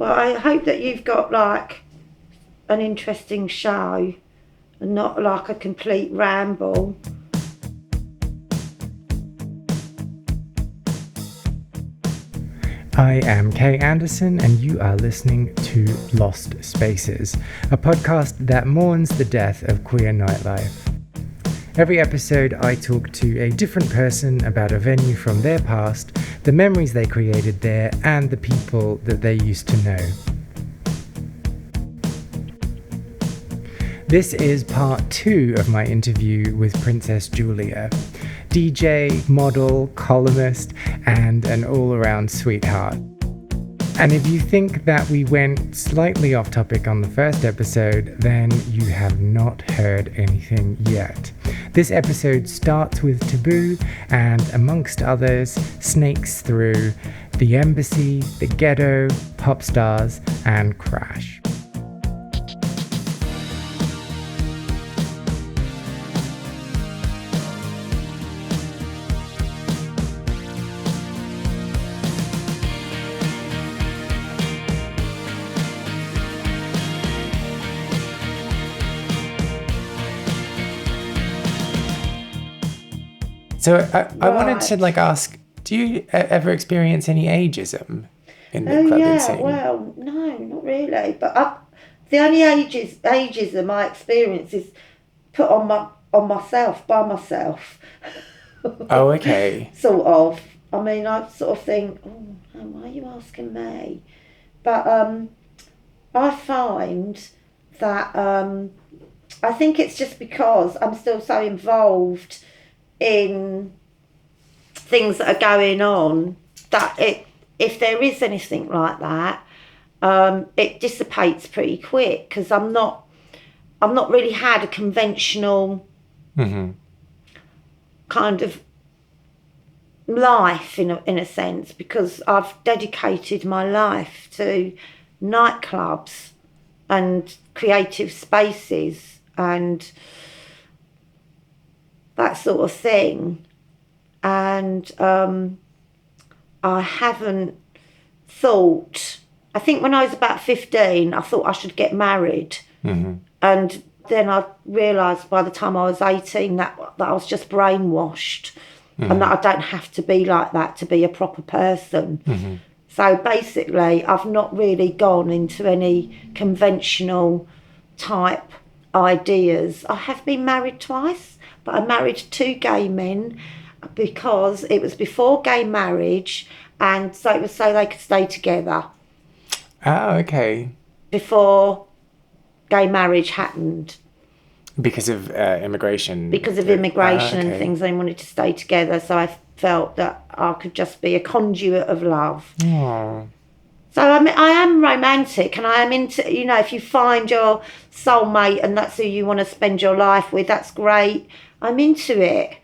Well, I hope that you've got like an interesting show and not like a complete ramble. I am Kay Anderson, and you are listening to Lost Spaces, a podcast that mourns the death of queer nightlife. Every episode, I talk to a different person about a venue from their past, the memories they created there, and the people that they used to know. This is part 2 of my interview with Princess Julia, DJ, model, columnist, and an all-around sweetheart. And if you think that we went slightly off topic on the first episode, then you have not heard anything yet. This episode starts with Taboo and, amongst others, snakes through the Embassy, the Ghetto, Pop Stars, and Crash. So I wanted to ask, do you ever experience any ageism in the clubbing scene? Well, no, not really. But the only ageism I experience is put on myself, by myself. Oh, okay. Sort of. I mean, I sort of think, why are you asking me? But I find that I think it's just because I'm still so involved in things that are going on that if there is anything like that, it dissipates pretty quick because I've not really had a conventional kind of life in a sense, because I've dedicated my life to nightclubs and creative spaces and that sort of thing, and I haven't thought. I think when I was about 15, I thought I should get married, and then I realised by the time I was 18 that I was just brainwashed, and that I don't have to be like that to be a proper person. So basically, I've not really gone into any conventional type ideas. I have been married twice. But I married 2 gay men because it was before gay marriage, and so it was so they could stay together. Oh, okay. Before gay marriage happened. Because of immigration? Because of immigration and things, they wanted to stay together, so I felt that I could just be a conduit of love. Aww. So I am romantic, and I am into, if you find your soulmate and that's who you want to spend your life with, that's great. I'm into it.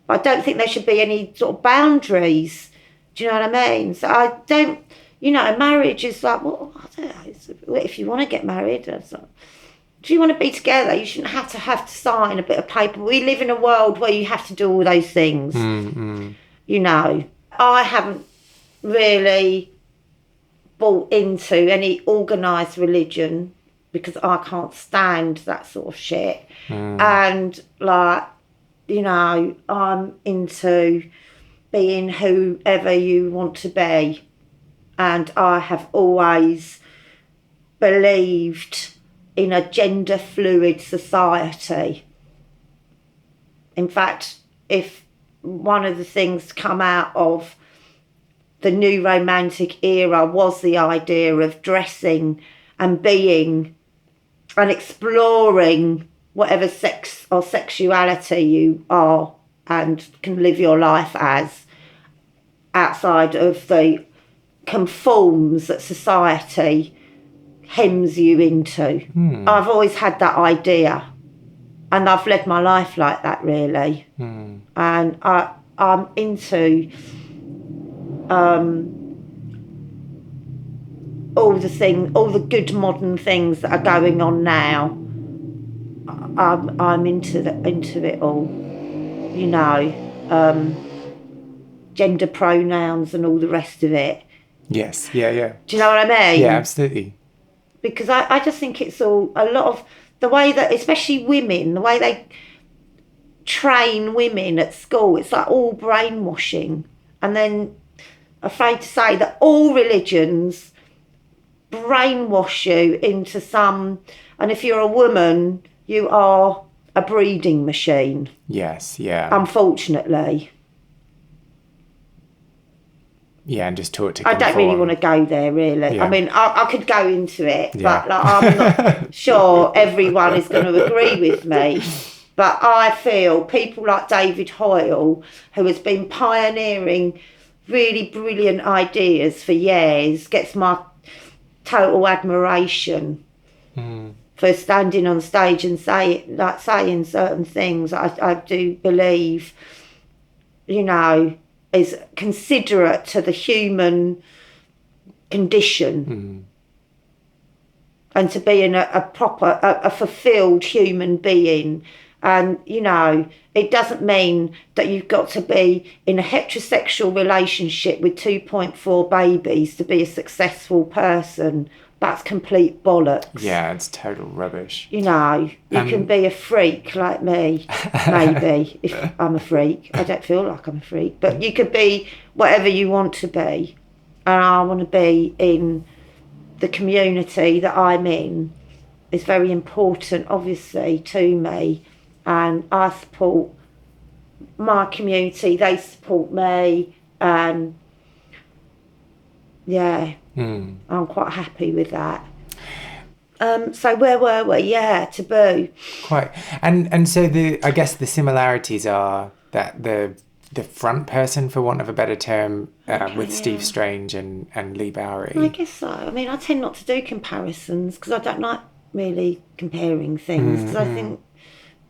But I don't think there should be any sort of boundaries. Do you know what I mean? So I don't, marriage is like, well, I don't know, if you want to get married, do you want to be together? You shouldn't have to sign a bit of paper. We live in a world where you have to do all those things. I haven't really bought into any organised religion because I can't stand that sort of shit. And I'm into being whoever you want to be, and I have always believed in a gender fluid society. In fact, if one of the things to come out of the new romantic era was the idea of dressing and being and exploring whatever sex or sexuality you are and can live your life as outside of the conforms that society hems you into. I've always had that idea, and I've led my life like that, really. And I'm into all the good modern things that are going on now. I'm into it all, gender pronouns and all the rest of it. Yes. Yeah. Do you know what I mean? Yeah, absolutely. Because I just think it's all a lot of the way that, especially women, the way they train women at school, it's like all brainwashing. And then, afraid to say that all religions brainwash you into some, and if you're a woman, you are a breeding machine. Yes, yeah. Unfortunately. Yeah, and just taught to I conform. don't really want to go there, really. Yeah. I mean, I could go into it, Yeah. but like, I'm not sure everyone is going to agree with me. But I feel people like David Hoyle, who has been pioneering really brilliant ideas for years, gets my total admiration for standing on stage and saying certain things. I do believe, is considerate to the human condition and to being a proper, a fulfilled human being. And, it doesn't mean that you've got to be in a heterosexual relationship with 2.4 babies to be a successful person. That's complete bollocks. Yeah, it's total rubbish. You can be a freak like me, maybe, if I'm a freak. I don't feel like I'm a freak. But you could be whatever you want to be. And I want to be in the community that I'm in. It's very important, obviously, to me. And I support my community, they support me, and I'm quite happy with that. So where were we? Yeah, Taboo. Quite. And so I guess the similarities are that the front person, for want of a better term, with Steve Strange and Lee Bowery. I guess so. I mean, I tend not to do comparisons because I don't like really comparing things, because I think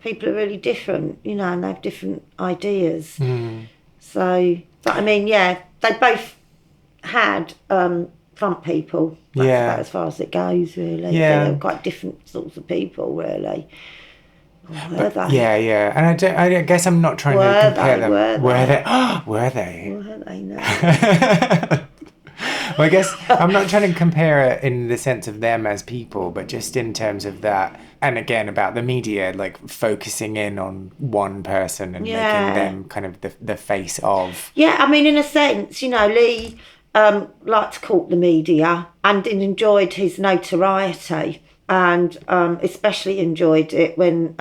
people are really different, and they have different ideas. So, but I mean, they both had front people. That's about as far as it goes, really. Yeah. They're quite different sorts of people, really. Were they? Yeah. And I guess I'm not trying to compare them. Were they? Were they? Were they? No. Well, I guess I'm not trying to compare it in the sense of them as people, but just in terms of that, and again about the media, like focusing in on one person and making them kind of the face of. Yeah, I mean, in a sense, Lee liked to court the media and enjoyed his notoriety, and especially enjoyed it when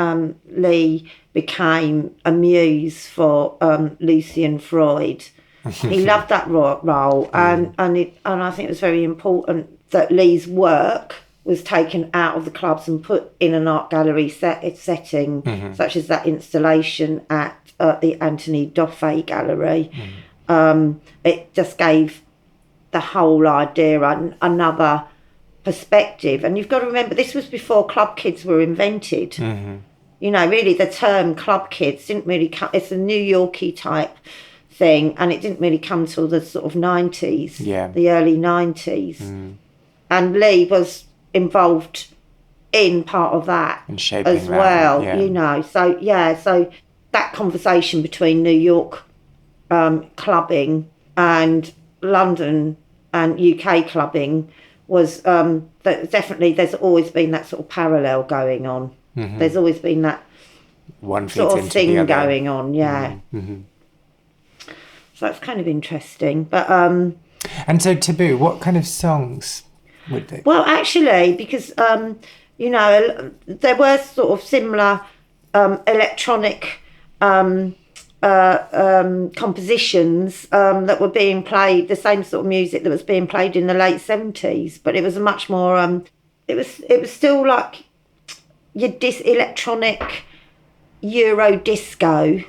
Lee became a muse for Lucian Freud. He loved that role, and I think it was very important that Lee's work was taken out of the clubs and put in an art gallery setting, such as that installation at the Anthony Doffey Gallery. It just gave the whole idea another perspective. And you've got to remember, this was before club kids were invented. Really, the term club kids didn't really come. It's a New Yorkie type thing, and it didn't really come till the sort of 90s, the early 90s. And Lee was involved in part of that and shaping as well, So that conversation between New York clubbing and London and UK clubbing was definitely, there's always been that sort of parallel going on. There's always been that one sort of thing going on, So that's kind of interesting. But and so Taboo, what kind of songs would they? Well, actually, because there were sort of similar electronic compositions that were being played, the same sort of music that was being played in the late 70s, but it was a much more it was still like your electronic Euro disco,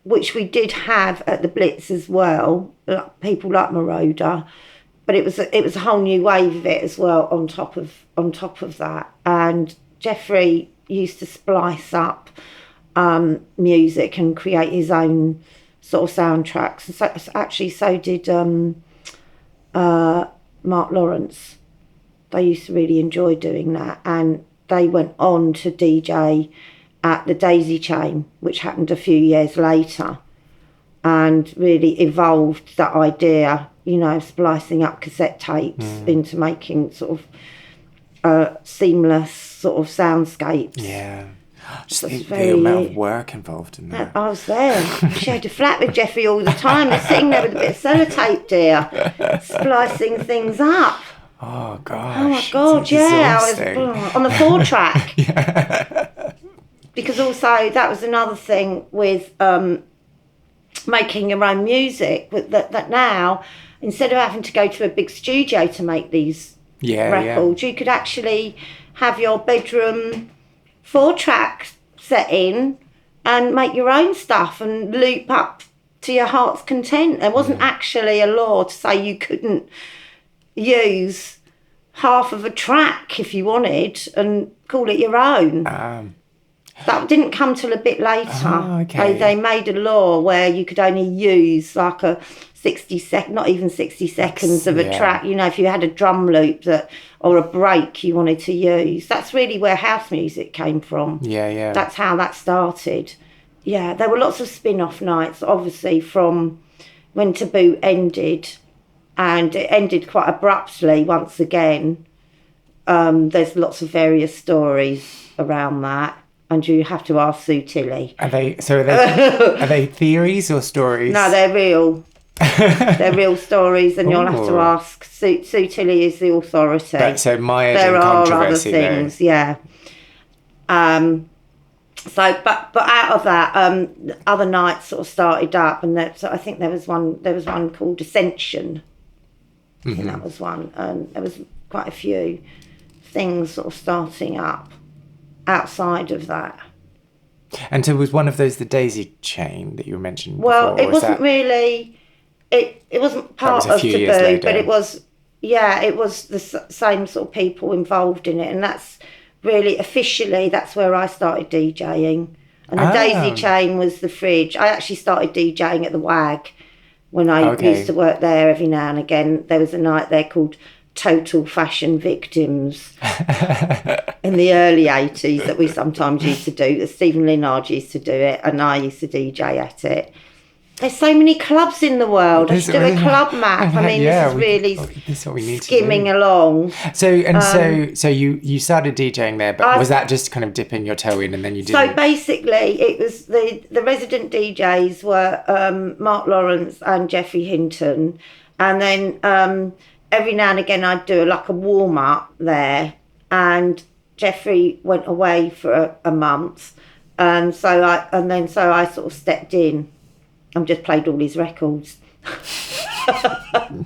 which we did have at the Blitz as well, like people like Moroder, but it was a whole new wave of it as well on top of that. And Jeffrey used to splice up music and create his own sort of soundtracks. And so did Mark Lawrence. They used to really enjoy doing that, and they went on to DJ at the Daisy Chain, which happened a few years later, and really evolved that idea splicing up cassette tapes into making sort of seamless sort of soundscapes. Yeah. Just the amount of work involved in that. I was there. I shared a flat with Jeffrey all the time. He's sitting there with a bit of sellotape, dear, splicing things up. Oh, gosh. Oh, my God, yeah. I was on the 4-track. Yeah. Because also that was another thing with making your own music, that now, instead of having to go to a big studio to make these records, you could actually have your bedroom 4-track set in and make your own stuff and loop up to your heart's content. There wasn't actually a law to say you couldn't use half of a track if you wanted and call it your own. That didn't come till a bit later. Oh, okay. They made a law where you could only use like a 60 not even 60 seconds of a track. If you had a drum loop or a break you wanted to use. That's really where house music came from. Yeah. That's how that started. Yeah, there were lots of spin-off nights, obviously, from when Taboo ended, and it ended quite abruptly once again. There's lots of various stories around that, and you have to ask Sue Tilley. Are they theories or stories? No, they're real. They're real stories, and you'll have to ask. Sue Tilley is the authority. So mired there in are controversy, other things, yeah. So, but out of that, other nights sort of started up, and so I think there was one called Ascension. I think that was one, and there was quite a few things sort of starting up outside of that. And so was one of those the daisy chain that you mentioned Well, before? it wasn't really. It wasn't part of Taboo, but it was. Yeah, it was the same sort of people involved in it, and that's really officially that's where I started DJing. And the daisy chain was the Fridge. I actually started DJing at the WAG when I used to work there every now and again. There was a night there called Total Fashion Victims in the early 80s that we sometimes used to do. Stephen Linnard used to do it, and I used to DJ at it. There's so many clubs in the world. I should do a club map. I mean, this is really skimming along. So you started DJing there, but was that just kind of dipping your toe in and then you didn't? So basically, it was the resident DJs were Mark Lawrence and Jeffrey Hinton, and then every now and again I'd do like a warm up there, and Jeffrey went away for a month, and so I sort of stepped in. I just played all his records. I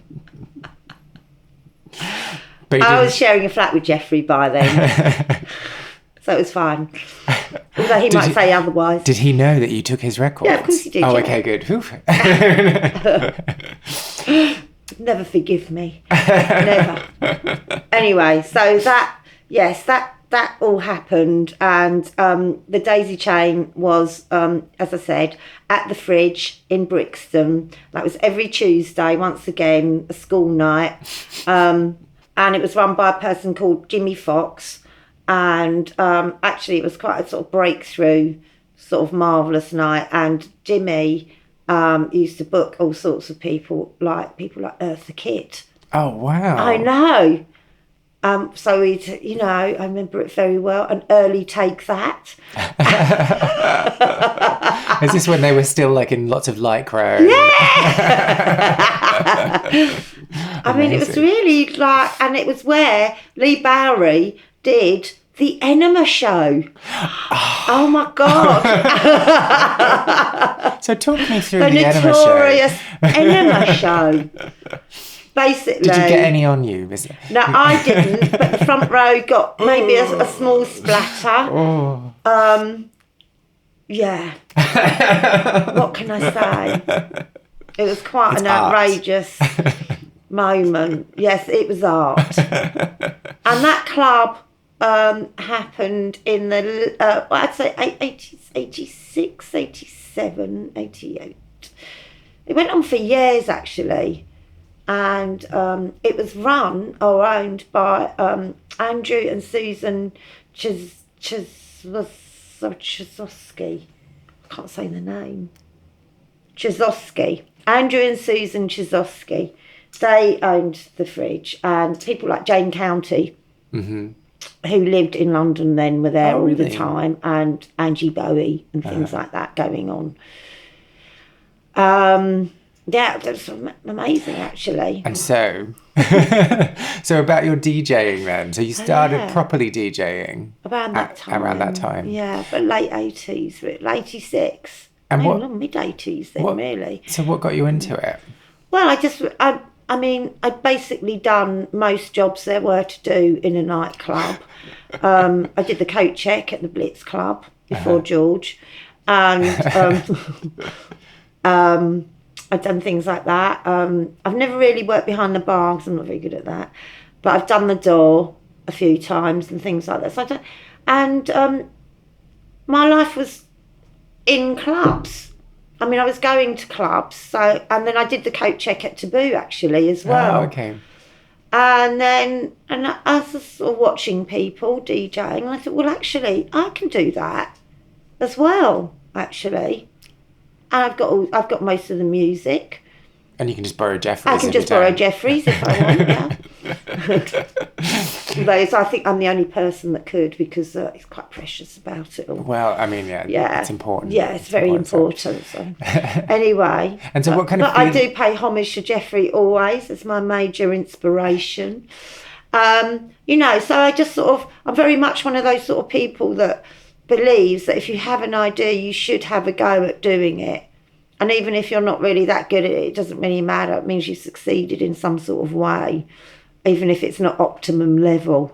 was sharing a flat with Jeffrey by then, so it was fine. Although he might say otherwise. Did he know that you took his records? Yeah, of course he did. Oh, yeah. okay, good. Never forgive me. Never. Anyway, so that all happened, and the daisy chain was, as I said, at the Fridge in Brixton. That was every Tuesday, once again, a school night. And it was run by a person called Jimmy Fox. And actually it was quite a sort of breakthrough, sort of marvellous night. And Jimmy used to book all sorts of people like Eartha Kitt. Oh, wow. I know. So he'd, I remember it very well. An early Take That. Is this when they were still like in lots of Lycra? Yeah. I mean, it was really like, and it was where Lee Bowery did the Enema Show. Oh my God. So talk me through the Enema Show. The notorious Enema Show. Basically. Did you get any on you? No, I didn't, but the front row got maybe a small splatter. Oh. Yeah. What can I say? It was quite an outrageous moment. Yes, it was art. And that club happened in the, I'd say 86, 87, 88. It went on for years, actually. And it was run or owned by Andrew and Susan Chizosky. I can't say the name. Chizosky. Andrew and Susan Chizosky. they owned the Fridge, and people like Jane County, who lived in London then, were there all the really? time, and Angie Bowie and things like that going on. Yeah, that's amazing, actually. And so, so about your DJing then. So you started properly DJing Around that time. Around that time. Yeah, but late 80s, 86. And what? Mid 80s then, really. So what got you into it? Well, I mean, I'd basically done most jobs there were to do in a nightclub. I did the coat check at the Blitz Club before George. And I've done things like that. I've never really worked behind the bar because I'm not very good at that. But I've done the door a few times and things like that. So my life was in clubs. I mean, I was going to clubs. And then I did the coat check at Taboo, actually, as well. Oh, okay. And I was sort of watching people DJing. And I thought, well, actually, I can do that as well, actually. And I've got most of the music. And you can just borrow Jeffrey's. I can just borrow Jeffrey's if I want, yeah. Although I think I'm the only person that could, because he's quite precious about it all. Well, I mean, yeah, it's important. Yeah, it's very important. So. Anyway. And so what kind of... But I do pay homage to Jeffrey always as my major inspiration. You know, so I just sort of... I'm very much one of those sort of people that believes that if you have an idea, you should have a go at doing it. And even if you're not really that good at it, it doesn't really matter. It means you succeeded in some sort of way, even if it's not optimum level.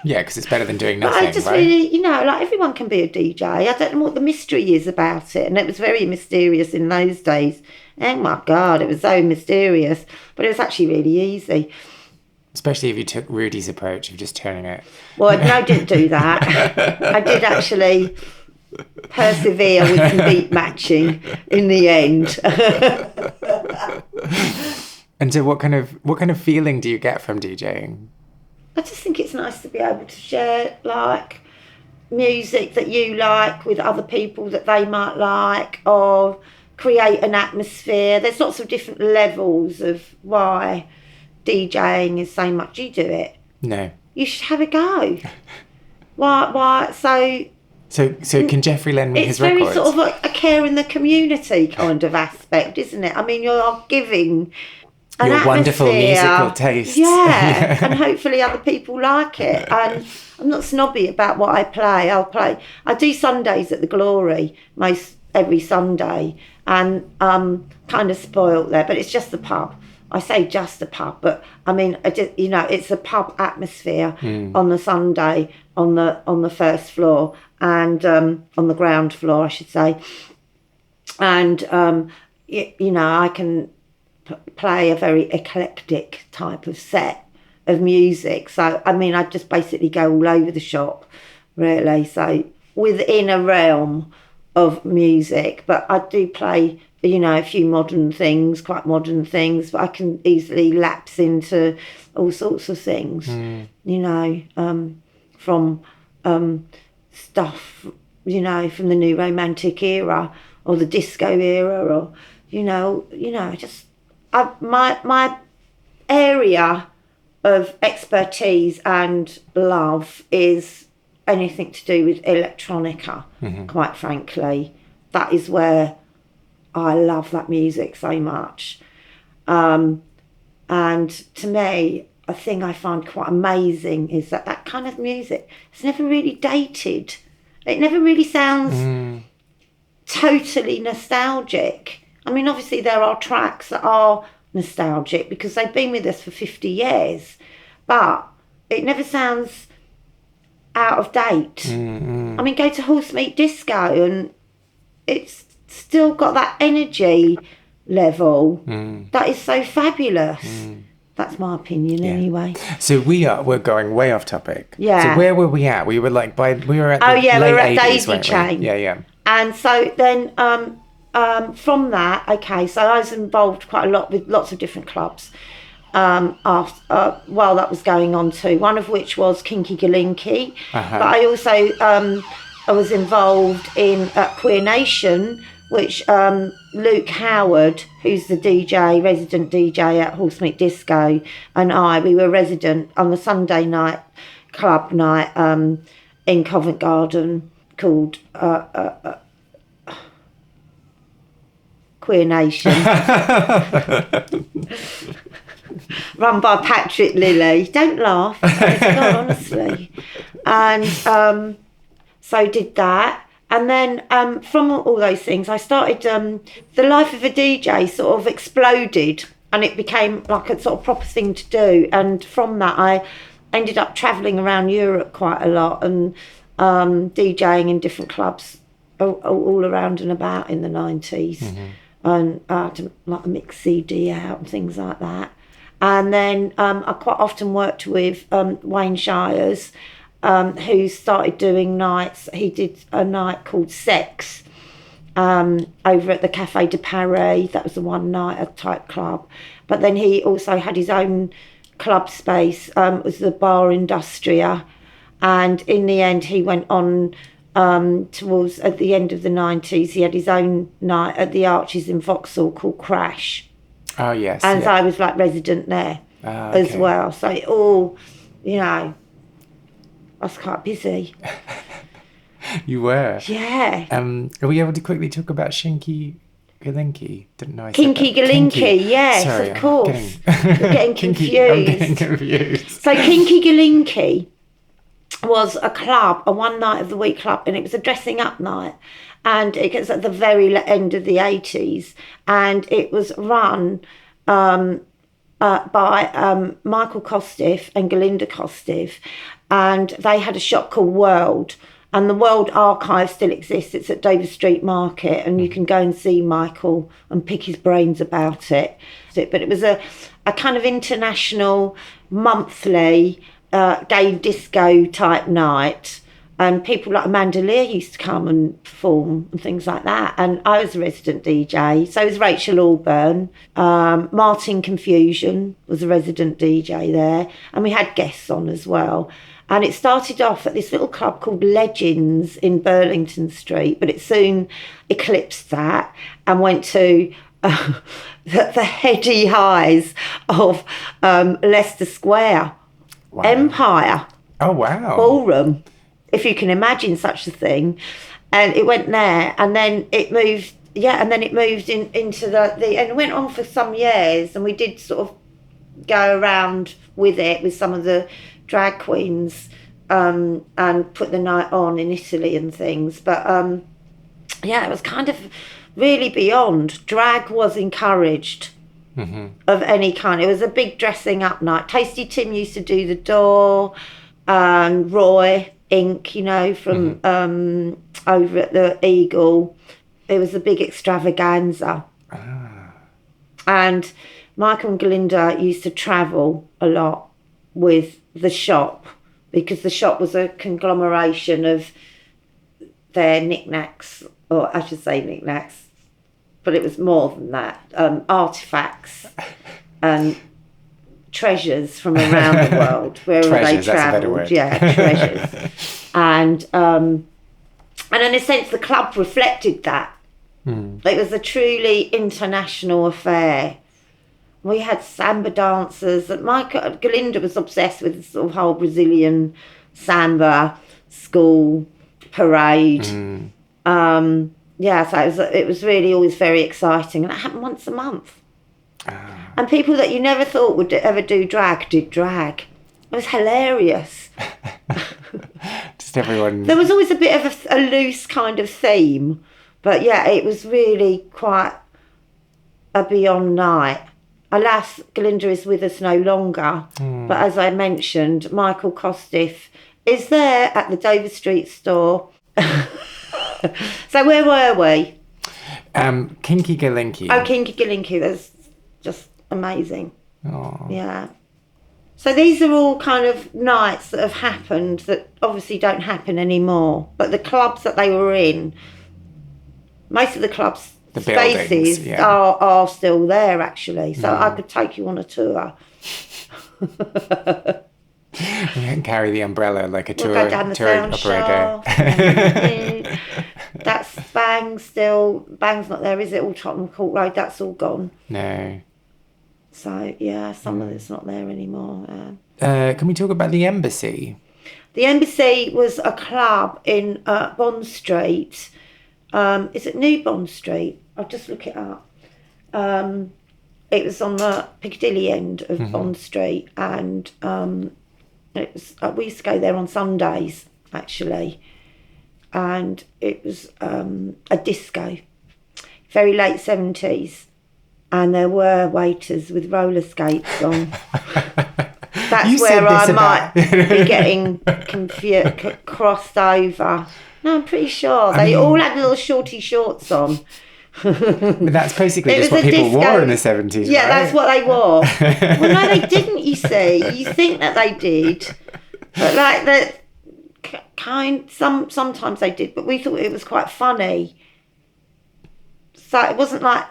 Yeah, because it's better than doing nothing, But I just really, you know, like everyone can be a DJ. I don't know what the mystery is about it. And it was very mysterious in those days. Oh my God, it was so mysterious. But it was actually really easy. Especially if you took Rudy's approach of just turning it. Well, no, I didn't do that. I did actually persevere with some beat matching in the end. And so what kind of feeling do you get from DJing? I just think it's nice to be able to share like music that you like with other people that they might like, or create an atmosphere. There's lots of different levels of why DJing is so much. You do it. No. You should have a go. Why? So can Jeffrey lend me his records? It's very sort of a care in the community kind of aspect, isn't it? I mean, you're giving an your wonderful atmosphere. musical taste. Yeah, and hopefully other people like it. And I'm not snobby about what I play. I do Sundays at the Glory most every Sunday, and kind of spoilt there, but it's just the pub. I say just a pub, but I mean, it's a pub atmosphere on the Sunday on the first floor and on the ground floor, I should say. And I can play a very eclectic type of set of music. So I mean, I just basically go all over the shop, really. So within a realm of music, but I do play, a few quite modern things, but I can easily lapse into all sorts of things, from stuff, from the new romantic era or the disco era, or, my area of expertise and love is anything to do with electronica, quite frankly. That is where I love that music so much. And to me, a thing I find quite amazing is that kind of music, it's never really dated. It never really sounds totally nostalgic. I mean, obviously there are tracks that are nostalgic because they've been with us for 50 years, but it never sounds out of date. I mean, go to Horse Meat Disco and it's still got that energy level that is so fabulous. That's my opinion, anyway. So we're going way off topic. Yeah. So where were we at? We were like we were at the we were at late 80s, Daisy weren't we? Chain. Yeah. And so then from that, so I was involved quite a lot with lots of different clubs while that was going on too. One of which was Kinky Gerlinky, but I also I was involved in Queer Nation which Luke Howard, who's the DJ, resident DJ at Horsemeat Disco, and we were resident on the Sunday night club night in Covent Garden called Queer Nation, run by Patrick Lilly. Don't laugh, God, honestly. And so did that. And then from all those things, I started, the life of a DJ sort of exploded, and it became like a sort of proper thing to do. And from that, I ended up travelling around Europe quite a lot and DJing in different clubs all around and about in the 90s. And I had like a mix CD out and things like that. And then I quite often worked with Wayne Shires, who started doing nights. He did a night called Sex over at the Café de Paris. That was the one night type club. But then he also had his own club space. It was the Bar Industria. And in the end, he went on towards, at the end of the 90s, he had his own night at the Arches in Vauxhall called Crash. Oh, yes. And so I was like resident there as well. So it all, you know, I was quite busy. You were? Yeah. Are we able to quickly talk about Kinky Gerlinky? Didn't know I said Kinky that. Gerlinky, yes, Sorry, of course. You're getting confused. I'm getting confused. So Kinky Gerlinky was a club, a one night of the week club, and it was a dressing up night. And it was at the very end of the 80s. And it was run by Michael Kostiff and Galinda Kostiff. And they had a shop called World. And the World Archive still exists. It's at Dover Street Market. And you can go and see Michael and pick his brains about it. But it was a kind of international, monthly gay disco type night. And people like Amanda Lear used to come and perform and things like that. And I was a resident DJ. So was Rachel Allburn. Martin Confusion was a resident DJ there. And we had guests on as well. And it started off at this little club called Legends in Burlington Street. But it soon eclipsed that and went to the heady highs of Leicester Square. Wow. Empire. Oh, wow. Ballroom, if you can imagine such a thing. And it went there, and then it moved, into the and it went on for some years, and we did sort of go around with it with some of the drag queens and put the night on in Italy and things. But it was kind of really beyond. Drag was encouraged. Of any kind. It was a big dressing up night. Tasty Tim used to do the door, and Roy Inc., you know, from over at the Eagle. It was a big extravaganza. And Michael and Galinda used to travel a lot with the shop, because the shop was a conglomeration of their knickknacks, or I should say knickknacks, but it was more than that, artefacts and treasures from around the world, wherever they travelled. Yeah, treasures. And in a sense, the club reflected that. It was a truly international affair. We had samba dancers, and Galinda was obsessed with the sort of whole Brazilian samba school parade. So it was really always very exciting, and it happened once a month. And people that you never thought would ever do drag did drag. It was hilarious. Just everyone. There was always a bit of a loose kind of theme, but yeah, it was really quite a beyond night. Alas, Galinda is with us no longer, but as I mentioned, Michael Kostiff is there at the Dover Street store. So where were we? Kinky Gerlinky. Oh, Kinky Gerlinky. That's just amazing. Oh. Yeah. So these are all kind of nights that have happened that obviously don't happen anymore. But the clubs that they were in, most of the clubs' spaces are still there, actually. So I could take you on a tour. You can carry the umbrella like a tour We'll go down the operator. That's Bang's still. Bang's not there, is it? All Tottenham Court Road, that's all gone. No. So, yeah, some of it's not there anymore. Can we talk about the Embassy? The Embassy was a club in Bond Street. Is it New Bond Street? I'll just look it up. It was on the Piccadilly end of Bond Street, and it was, we used to go there on Sundays, actually. And it was a disco, very late 70s. And there were waiters with roller skates on. That's where I might be getting crossed over. No, I'm pretty sure. They all had little shorty shorts on. But that's basically just what people wore in the 70s, yeah, right? That's what they wore. Well, no, they didn't, you see. You think that they did. But like that sometimes they did, but we thought it was quite funny. So it wasn't like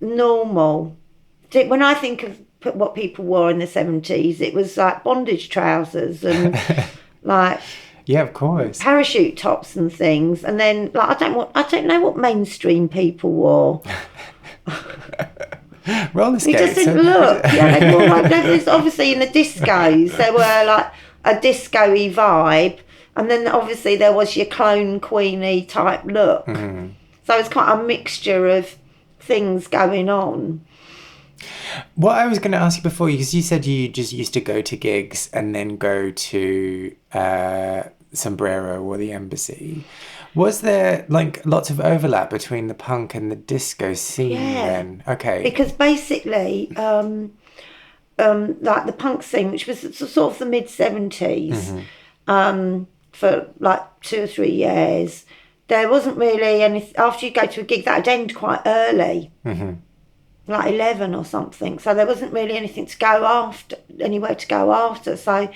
normal. When I think of what people wore in the 70s, it was like bondage trousers and like yeah, of course, parachute tops and things. And then like I don't know what mainstream people wore. Roller skates. We just didn't look. Yeah, they wore like obviously in the discos there were like a disco-y vibe, and then obviously there was your clone queenie type look. So it's quite a mixture of things going on. What I was going to ask you before, because you said you just used to go to gigs and then go to Sombrero or the Embassy. Was there like lots of overlap between the punk and the disco scene then? Okay. Because basically, like the punk scene, which was sort of the mid-70s, for like 2 or 3 years, there wasn't really any. After you go to a gig, that'd end quite early, like 11 or something. So there wasn't really anything to go after, anywhere to go after. So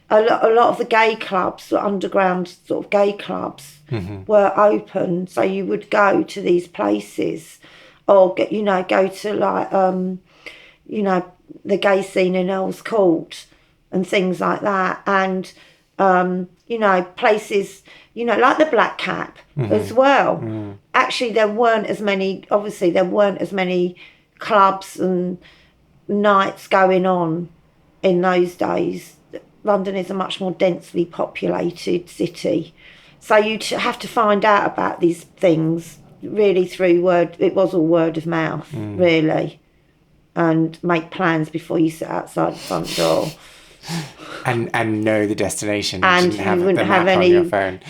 a lot of the gay clubs, the underground sort of gay clubs, were open. So you would go to these places, or go to like the gay scene in Earl's Court and things like that, and places. Like the Black Cap as well. Actually, there weren't as many clubs and nights going on in those days. London is a much more densely populated city. So you'd have to find out about these things really through word. It was all word of mouth, really. And make plans before you sit outside the front door. And know the destination, and you wouldn't have any on your phone.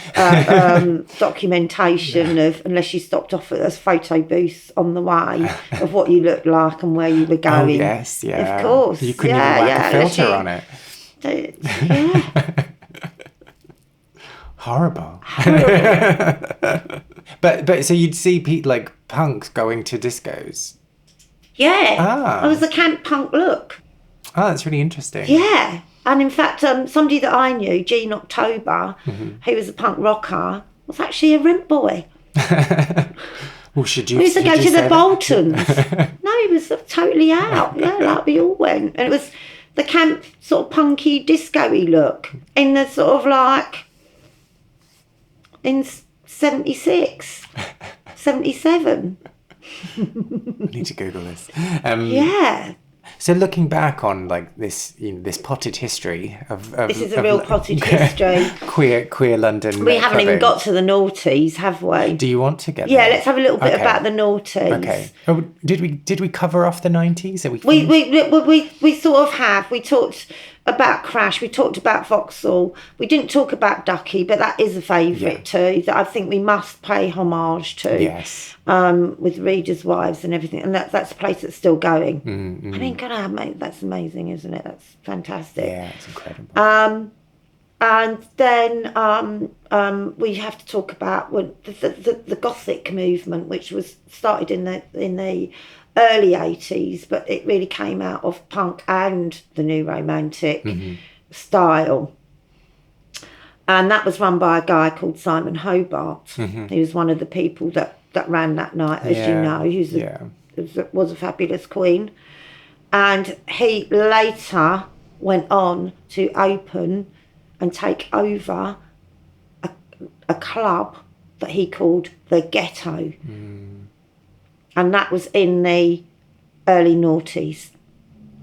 Documentation of, unless you stopped off at a photo booth on the way, of what you looked like and where you were going. Oh yes, yeah, of course. You couldn't even whack a filter on it. Yeah. Horrible. But so you'd see like punks going to discos. Yeah. It was a camp punk look. Oh, that's really interesting. Yeah. And in fact, somebody that I knew, Gene October, who was a punk rocker, was actually a rent boy. Well, should you? We used to go to the Boltons. No, he was totally out. Yeah, like we all went. And it was the camp sort of punky disco-y look in the sort of like, in 76, 77. I need to Google this. Yeah. So looking back on like this, this potted history of this is a real potted history. queer London. We haven't even got to the noughties, have we? Do you want to get? Yeah, there? Let's have a little bit about the noughties. Okay. Oh, did we cover off the 90s? We sort of have. We talked about Crash. We talked about Vauxhall. We didn't talk about Ducky, but that is a favourite too. That I think we must pay homage to. Yes. With Readers' Wives and everything, and that's a place that's still going. I mean, God, mate, that's amazing, isn't it? That's fantastic. Yeah, it's incredible. And then we have to talk about the Gothic movement, which was started in the early 80s, but it really came out of punk and the New Romantic style. And that was run by a guy called Simon Hobart. He was one of the people that ran that night, as you know. He was a fabulous queen. And he later went on to open and take over a club that he called the Ghetto. And that was in the early noughties.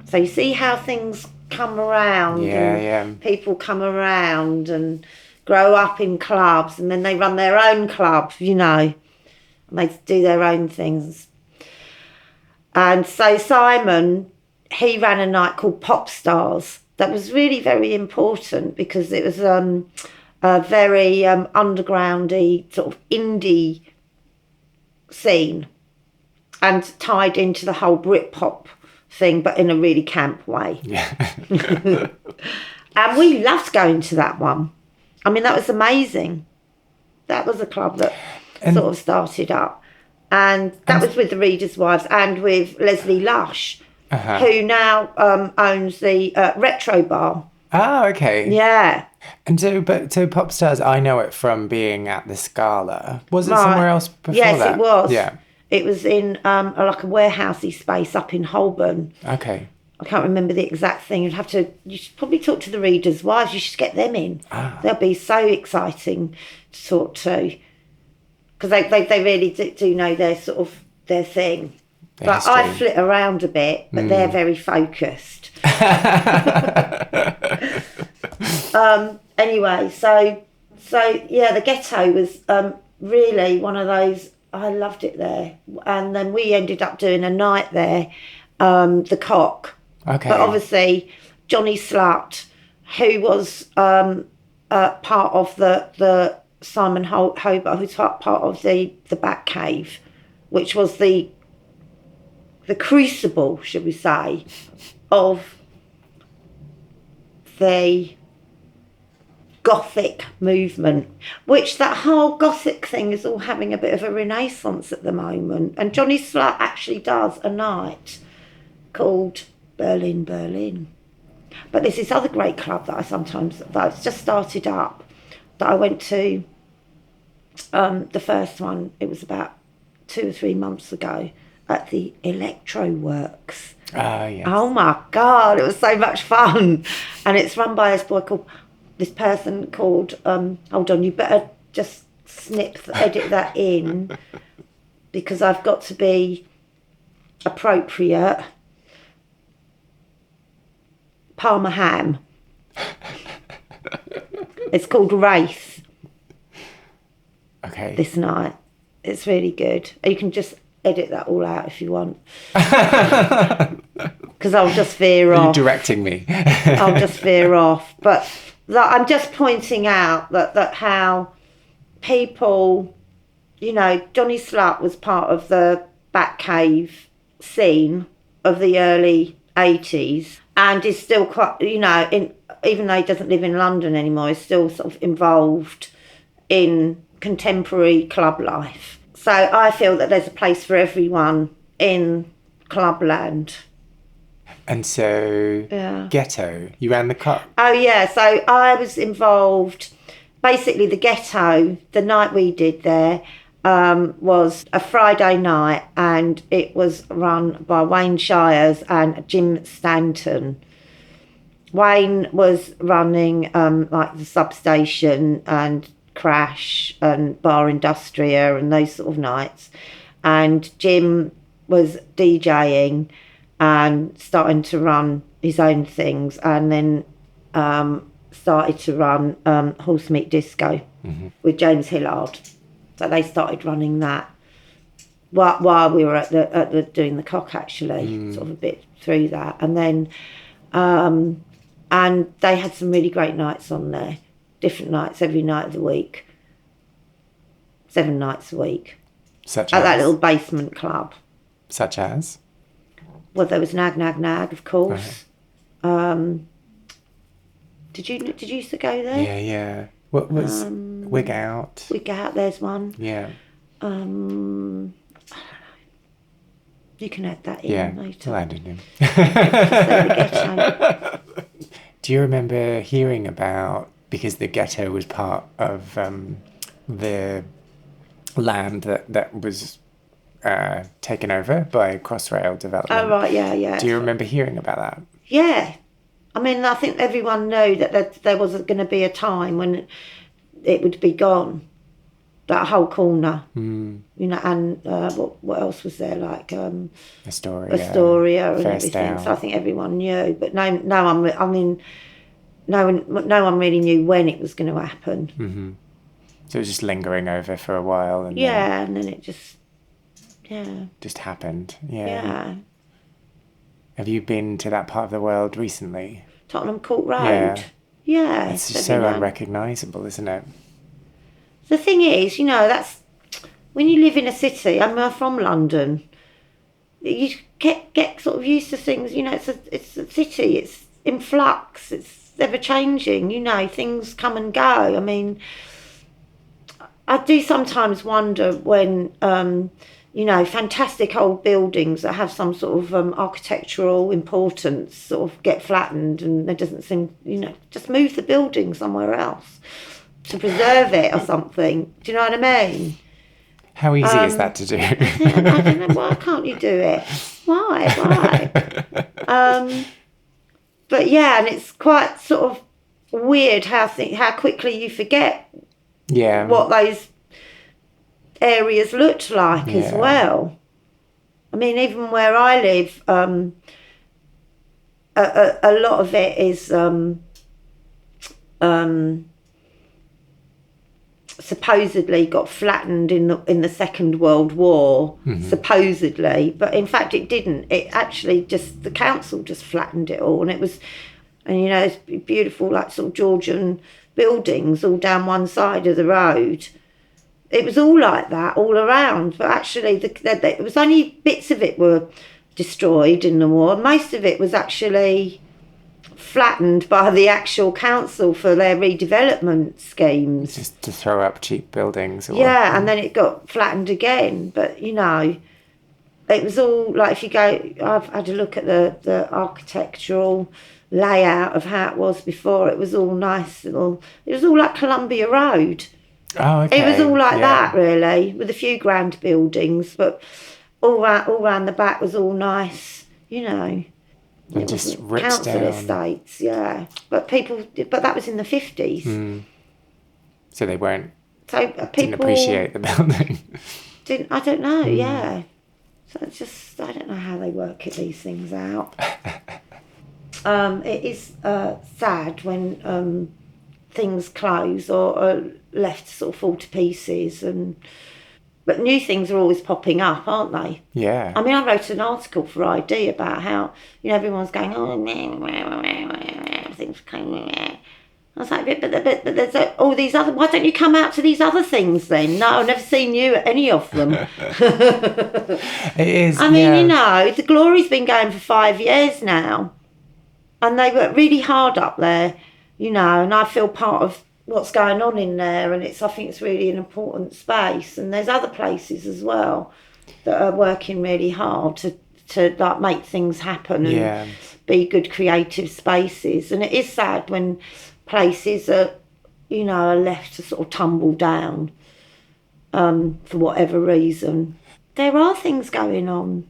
So you see how things come around, and people come around and grow up in clubs, and then they run their own club, you know, and they do their own things. And so Simon, he ran a night called Pop Stars. That was really very important because it was a very undergroundy sort of indie scene, and tied into the whole Britpop thing, but in a really camp way. And we loved going to that one. I mean, that was amazing. That was a club that sort of started up. And that was with the Readers' Wives and with Leslie Lush, who now owns the Retro Bar. Oh, okay. Yeah. And so Pop Stars, I know it from being at the Scala. Was it somewhere else before that? Yes, it was. Yeah. It was in like a warehousey space up in Holborn. Okay. I can't remember the exact thing. You should probably talk to the Readers' Wives. You should get them in. They'll be so exciting to talk to. Because they really do know their sort of, their thing. But I flit around a bit, but they're very focused. Anyway, so yeah, the Ghetto was really one of those. I loved it there, and then we ended up doing a night there, the Cock. Okay. But obviously, Johnny Slut, who was part of the Simon Hobart, who's part of the Bat Cave, which was the crucible, should we say, of the Gothic movement, which that whole Gothic thing is all having a bit of a renaissance at the moment. And Johnny Slut actually does a night called Berlin. But there's this other great club that's just started up, that I went to, the first one, it was about 2 or 3 months ago, at the Electro Works. Yes. Oh my God, it was so much fun. And it's run by this person called, hold on, you better just edit that in, because I've got to be appropriate. Palmer Ham. It's called Wraith. Okay. This night. It's really good. You can just edit that all out if you want. Because I'll just veer off. Are you directing me? I'll just veer off. But I'm just pointing out that how people, you know, Johnny Slut was part of the Batcave scene of the early 80s, and is still quite, you know, even though he doesn't live in London anymore, is still sort of involved in contemporary club life. So I feel that there's a place for everyone in clubland. And so, Ghetto, you ran the Cock. Oh yeah, so I was involved. Basically, the Ghetto, the night we did there, was a Friday night, and it was run by Wayne Shires and Jim Stanton. Wayne was running like the Substation and Crash and Bar Industria and those sort of nights, and Jim was DJing and starting to run his own things, and then started to run Horse Meat Disco with James Hillard. So they started running that while we were at the doing the Cock, actually, sort of a bit through that, and then and they had some really great nights on there, different nights every night of the week, 7 nights a week, Such at as? that little basement club. Such as? Well, there was Nag, of course. Right. Did you used to go there? Yeah. What was Wig Out? Wig Out, there's one. Yeah. I don't know. You can add that in later. I'll add it in. Just let the Ghetto. Do you remember hearing about, because the Ghetto was part of the land that was taken over by Crossrail Development? Oh, right, yeah. Do you remember hearing about that? Yeah. I mean, I think everyone knew that there was going to be a time when it would be gone. that whole corner. Mm. You know, and what else was there? Like Astoria and First everything. Out. So I think everyone knew, but no one really knew when it was going to happen. Mm-hmm. So it was just lingering over for a while, and And then it just happened. yeah. Have you been to that part of the world recently? Tottenham Court Road. Yeah. It's just so unrecognisable, isn't it? The thing is, you know, that's when you live in a city. I'm from London. You get sort of used to things. You know, it's a city. It's in flux. It's ever changing. You know, things come and go. I mean, I do sometimes wonder when you know, fantastic old buildings that have some sort of architectural importance sort of get flattened, and there doesn't seem, you know, just move the building somewhere else to preserve it or something. Do you know what I mean? How easy is that to do? I don't know, why can't you do it? Why? But yeah, and it's quite sort of weird how quickly you forget what those areas looked like as well. I mean, even where I live, a lot of it is supposedly got flattened in the Second World War, supposedly, but in fact it didn't. It actually just, the council just flattened it all, and you know, it's beautiful like sort of Georgian buildings all down one side of the road. It was all like that all around, but actually it was only bits of it were destroyed in the war. Most of it was actually flattened by the actual council for their redevelopment schemes. Just to throw up cheap buildings. And then it got flattened again. But, you know, it was all like, if you go, I've had a look at the architectural layout of how it was before. It was all nice. It was all like Columbia Road. Oh, okay. It was all like that, really, with a few grand buildings, but all round the back was all nice, you know. And just ripped council down. estates, yeah. But that was in the 50s. So they weren't. So people didn't appreciate the building. I don't know, yeah. So it's just, I don't know how they work these things out. It is sad when things close or are left to sort of fall to pieces, but new things are always popping up, aren't they? Yeah. I mean, I wrote an article for ID about how, you know, everyone's going, everything's coming. I was like, but there's all these other, why don't you come out to these other things then? No, I've never seen you at any of them. It is, I mean, you know, the Glory's been going for 5 years now, and they work really hard up there, you know, and I feel part of what's going on in there, and I think it's really an important space. And there's other places as well that are working really hard to like make things happen and be good creative spaces. And it is sad when places are, you know, are left to sort of tumble down for whatever reason. There are things going on.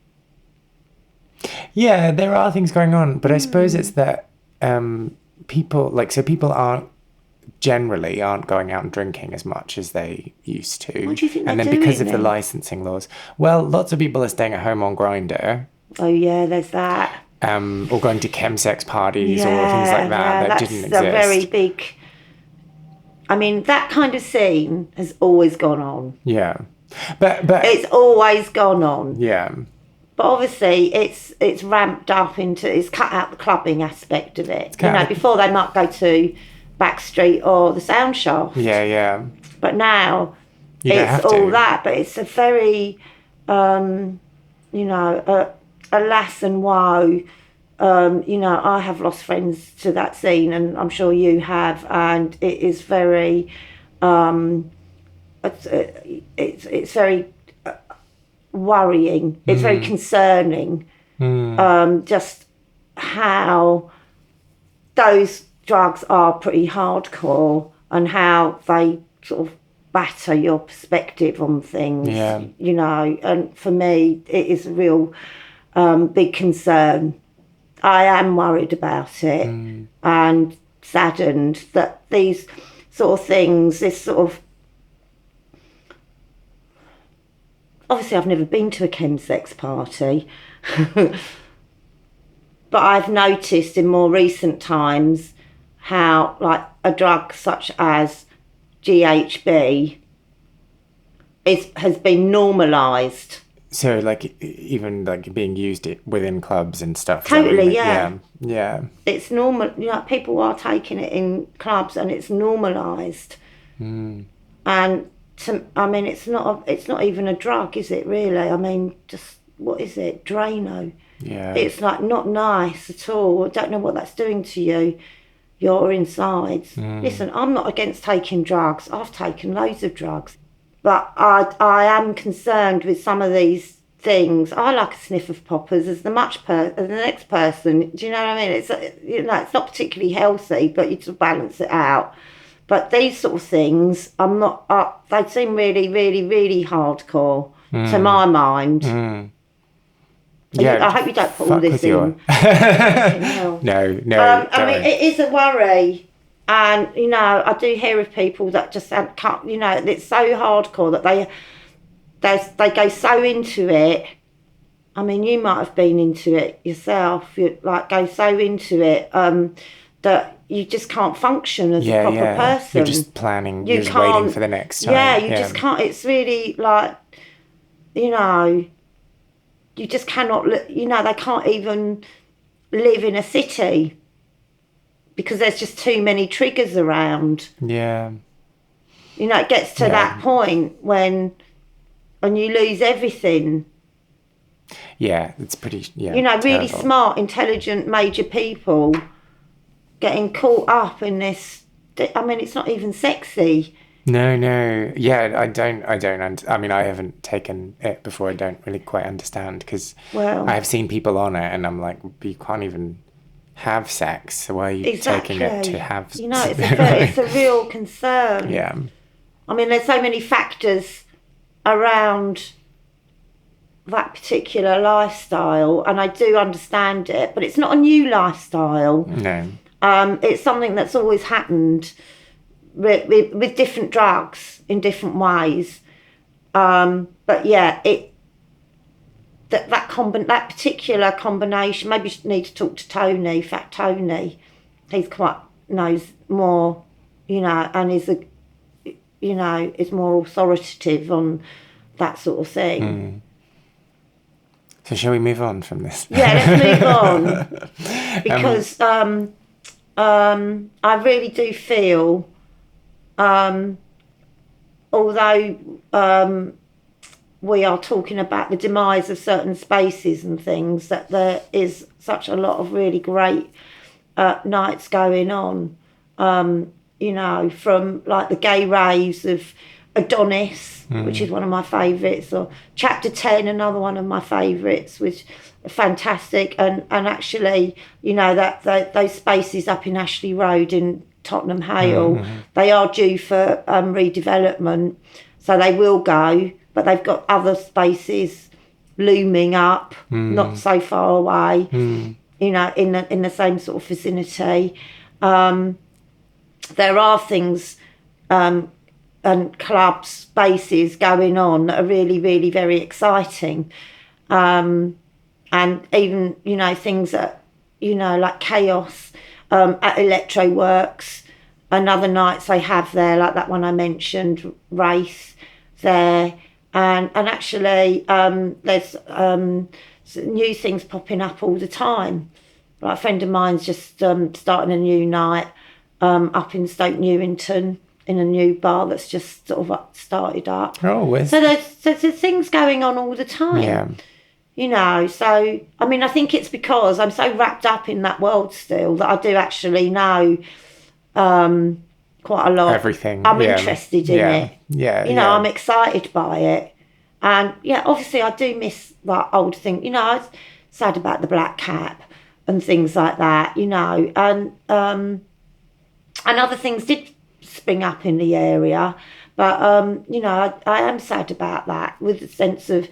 Yeah, there are things going on, but I suppose it's that people generally aren't going out and drinking as much as they used to. What do you think and they're then because doing of the then? licensing laws, well, lots of people are staying at home on Grindr. Oh yeah, there's that. Or going to chemsex parties or things like that didn't exist. That's a very big. I mean, that kind of scene has always gone on. Yeah, but It's always gone on. yeah. But obviously, it's ramped up it's cut out the clubbing aspect of it. You know, before they might go to Backstreet or the Sound Shaft. Yeah. But now It's all that. But it's a very, you know, alas and woe. You know, I have lost friends to that scene, and I'm sure you have, and it is very, it's very worrying. It's very concerning. Just how those drugs are pretty hardcore, and how they sort of batter your perspective on things. Yeah. You know, and for me, it is a real big concern. I am worried about it and saddened that these sort of things, this sort of obviously I've never been to a chemsex party, but I've noticed in more recent times how, like, a drug such as GHB has been normalised. So, like, even like being used within clubs and stuff. Totally, yeah. It's normal. You know, people are taking it in clubs, and it's normalised. And I mean, it's not even a drug, is it? Really? I mean, just what is it? Drano. Yeah. It's like not nice at all. I don't know what that's doing to you. Your insides. Listen, I'm not against taking drugs. I've taken loads of drugs. But I am concerned with some of these things. I like a sniff of poppers as the next person. Do you know what I mean? It's it's not particularly healthy, but you just balance it out. But these sort of things, I'm not. They seem really, really, really hardcore to my mind. Yeah, I hope you don't put all this in. No. I mean, it is a worry. And, I do hear of people that just can't, it's so hardcore that they go so into it. I mean, you might have been into it yourself. You go so into it that you just can't function as a proper person. You're just planning, you're just waiting for the next time. Yeah, you just can't. It's really like, you just cannot, they can't even live in a city. Because there's just too many triggers around. Yeah. It gets to that point when you lose everything. Yeah, it's pretty, really terrible. smart, intelligent, major people getting caught up in this. I mean, it's not even sexy. No. Yeah, I mean, I haven't taken it before. I don't really quite understand because I have seen people on it and I'm like, you can't even have sex, so why are you taking it to have it's a real concern. Yeah. I mean, there's so many factors around that particular lifestyle, and I do understand it, but it's not a new lifestyle. No. It's something that's always happened with different drugs in different ways. But yeah, that particular combination, maybe you need to talk to Tony, Fat Tony. He's knows more, and is more authoritative on that sort of thing. So shall we move on from this? Yeah, let's move on. Because I really do feel, although we are talking about the demise of certain spaces and things, that there is such a lot of really great nights going on, from like the gay raves of Adonis, which is one of my favourites, or Chapter 10, another one of my favourites, which are fantastic. And actually, those spaces up in Ashley Road in Tottenham Hale, they are due for redevelopment, so they will go. But they've got other spaces looming up, not so far away, in the same sort of vicinity. There are things and club spaces going on that are really, really very exciting. And even, things that, like Chaos at Electro Works, and other nights they have there, like that one I mentioned, Race there. And actually, there's new things popping up all the time. Like a friend of mine's just starting a new night up in Stoke Newington in a new bar that's just sort of started up. Oh, so there's things going on all the time. Yeah. So, I mean, I think it's because I'm so wrapped up in that world still that I do actually know quite a lot. Everything. I'm interested in it. Yeah. I'm excited by it. And obviously I do miss that old thing. I was sad about the Black Cap and things like that, and other things did spring up in the area. But, I am sad about that with a sense of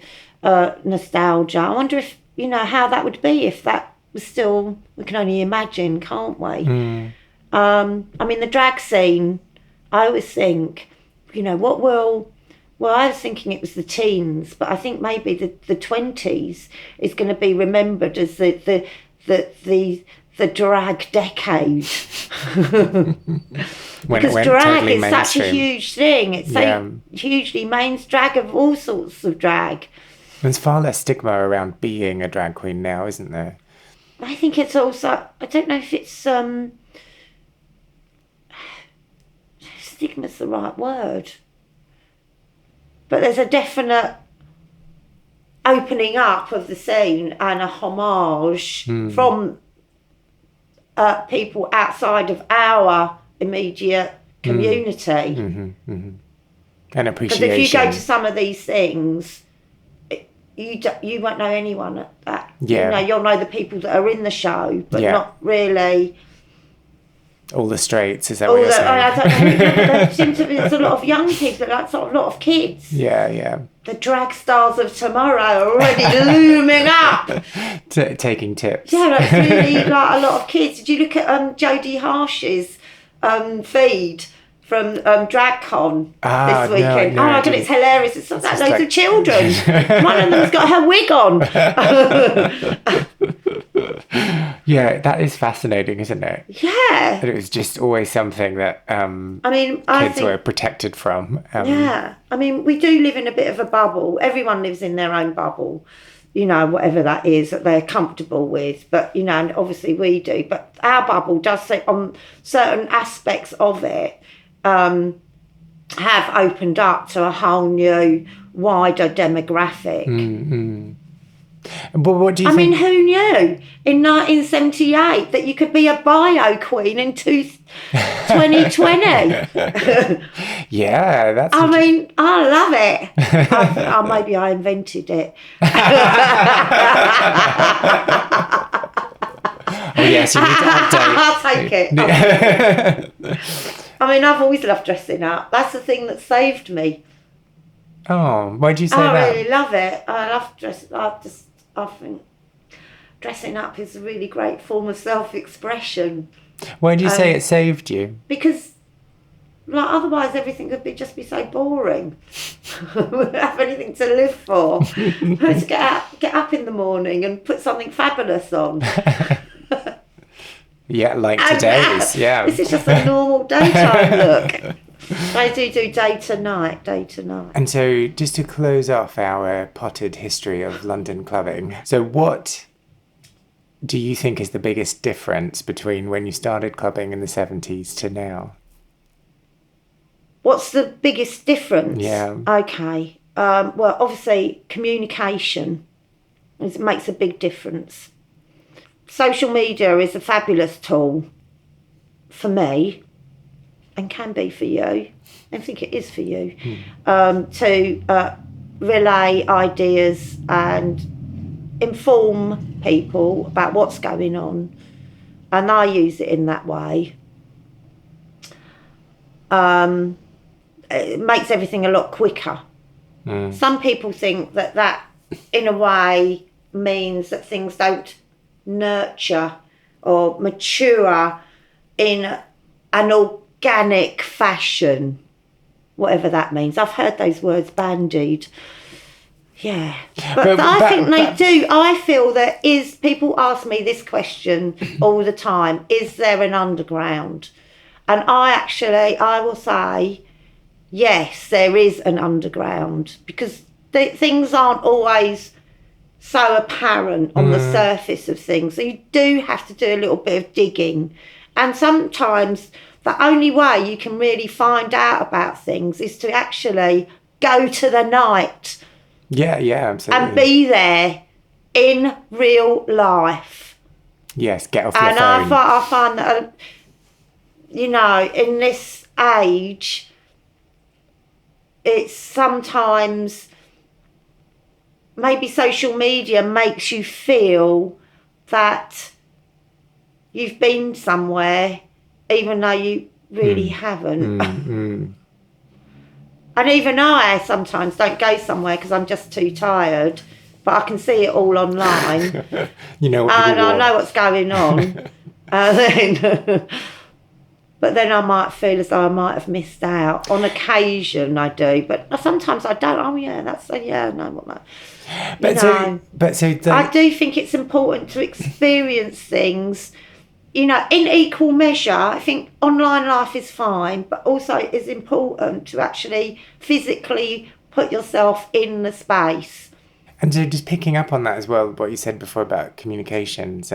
nostalgia. I wonder if, how that would be if that was still, we can only imagine, can't we? I mean, the drag scene, I always think, what will Well, I was thinking it was the teens, but I think maybe the 20s is going to be remembered as the drag decade. Because drag totally is mainstream. such a huge thing. It's so hugely mainstream, drag of all sorts of drag. There's far less stigma around being a drag queen now, isn't there? I think it's also, I don't know if it's, stigma's the right word. But there's a definite opening up of the scene and a homage from people outside of our immediate community. And appreciation. Because if you go to some of these things, you won't know anyone at that. Yeah. You'll know the people that are in the show, but not really all the straights. Is that what you're saying? I don't know. There seems to be there's a lot of young people, like sort of a lot of kids. Yeah. The drag stars of tomorrow are already looming up. Taking tips. Yeah, that's really like a lot of kids. Did you look at Jodie Harsh's feed from DragCon this weekend? No, oh my god, it's hilarious. It's like loads of children. One of them's got her wig on. Yeah, that is fascinating, isn't it? Yeah. That it was just always something that kids were protected from. Yeah. I mean, we do live in a bit of a bubble. Everyone lives in their own bubble, whatever that is that they're comfortable with. But, and obviously we do. But our bubble does say on certain aspects of it have opened up to a whole new, wider demographic. Mm-hmm. But what do you think? I mean, who knew in 1978 that you could be a bio queen in 2020? Yeah, that's. I mean, I love it. Maybe I invented it. Oh yes, you need to update. I'll take it. I mean, I've always loved dressing up. That's the thing that saved me. Oh, why do you say that? I really love it. I love dressing. I think dressing up is a really great form of self-expression. Why do you say it saved you? Because, otherwise everything would just be so boring. We wouldn't have anything to live for. Let's get up in the morning and put something fabulous on. Yeah, like today's. Yeah. This is just a normal daytime look. I do day to night. And so, just to close off our potted history of London clubbing, so what do you think is the biggest difference between when you started clubbing in the 70s to now? What's the biggest difference? Yeah. Okay. Well, obviously, communication makes a big difference. Social media is a fabulous tool for me. And can be for you. I think it is for you. To relay ideas and inform people about what's going on. And I use it in that way. It makes everything a lot quicker. Some people think that in a way means that things don't nurture or mature in an organic fashion, whatever that means. I've heard those words bandied. Yeah. But I think they do. I feel people ask me this question all the time, is there an underground? And I will say, yes, there is an underground, because things aren't always so apparent on the surface of things. So you do have to do a little bit of digging. And sometimes the only way you can really find out about things is to actually go to the night. Yeah, absolutely. And be there in real life. Yes, get off your phone. And I find that, in this age, it's sometimes maybe social media makes you feel that you've been somewhere even though you really haven't. And even I sometimes don't go somewhere because I'm just too tired, but I can see it all online. You know what and I know what's going on. And then But then I might feel as though I might have missed out. On occasion I do, but sometimes I don't. Oh yeah, that's no, what that. I do think it's important to experience things, in equal measure. I think online life is fine, but also it's important to actually physically put yourself in the space. And so just picking up on that as well, what you said before about communications,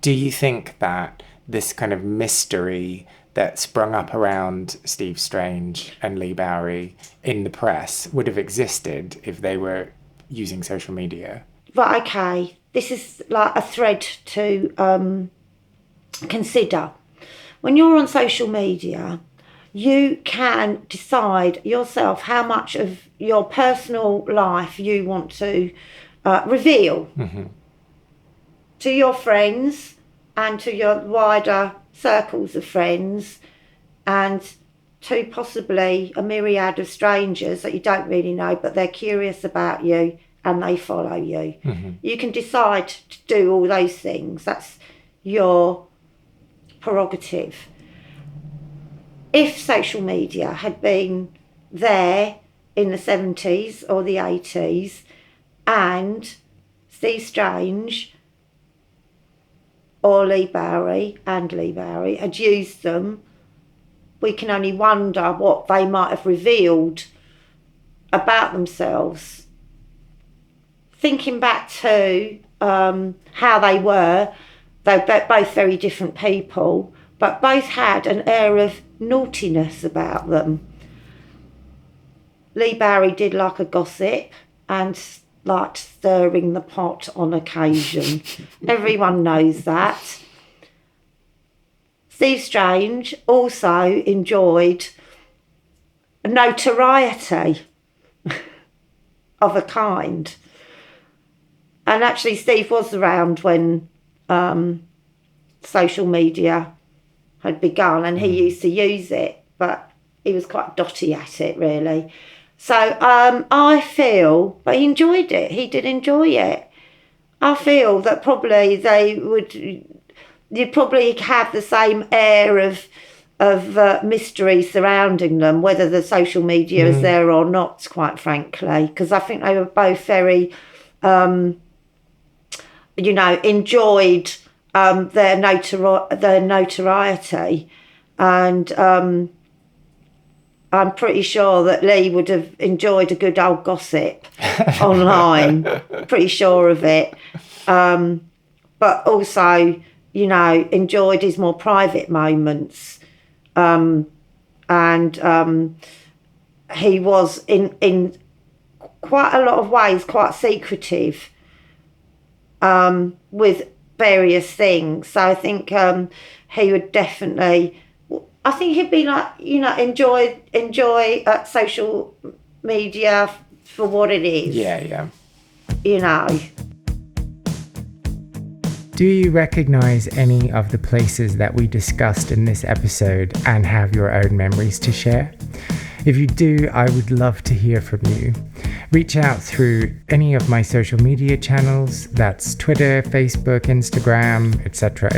do you think that this kind of mystery that sprung up around Steve Strange and Lee Bowery in the press would have existed if they were using social media? Right, okay. This is like a thread to consider. When you're on social media, you can decide yourself how much of your personal life you want to reveal to your friends and to your wider circles of friends, and to possibly a myriad of strangers that you don't really know, but they're curious about you and they follow you. You can decide to do all those things. That's your prerogative. If social media had been there in the 70s or the 80s and Steve Strange or Lee Bowery had used them, we can only wonder what they might have revealed about themselves. Thinking back to how they were, they're both very different people, but both had an air of naughtiness about them. Lee Bowery did like a gossip and liked stirring the pot on occasion. Everyone knows that. Steve Strange also enjoyed notoriety of a kind. And actually Steve was around when social media had begun, and he used to use it, but he was quite dotty at it, really. So I feel, but he enjoyed it. He did enjoy it. I feel that probably you'd probably have the same air of mystery surrounding them, whether the social media is there or not, quite frankly, because I think they were both very, enjoyed their notoriety, and I'm pretty sure that Lee would have enjoyed a good old gossip online. Pretty sure of it. But also, enjoyed his more private moments. And he was in quite a lot of ways quite secretive with various things. So I think he would definitely... I think he'd be like, enjoy social media for what it is. Yeah. Do you recognise any of the places that we discussed in this episode and have your own memories to share? If you do, I would love to hear from you. Reach out through any of my social media channels, that's Twitter, Facebook, Instagram, etc.,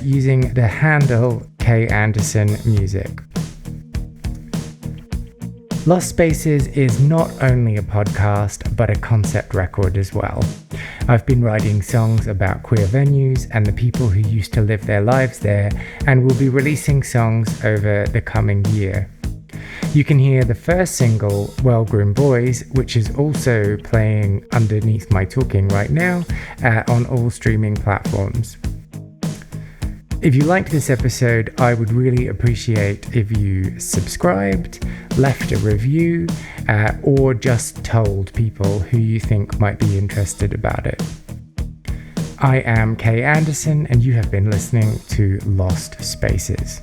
using the handle KAndersonMusic. Lost Spaces is not only a podcast, but a concept record as well. I've been writing songs about queer venues and the people who used to live their lives there, and will be releasing songs over the coming year. You can hear the first single, Well Groomed Boys, which is also playing underneath my talking right now, on all streaming platforms. If you liked this episode, I would really appreciate if you subscribed, left a review, or just told people who you think might be interested about it. I am Kay Anderson, and you have been listening to Lost Spaces.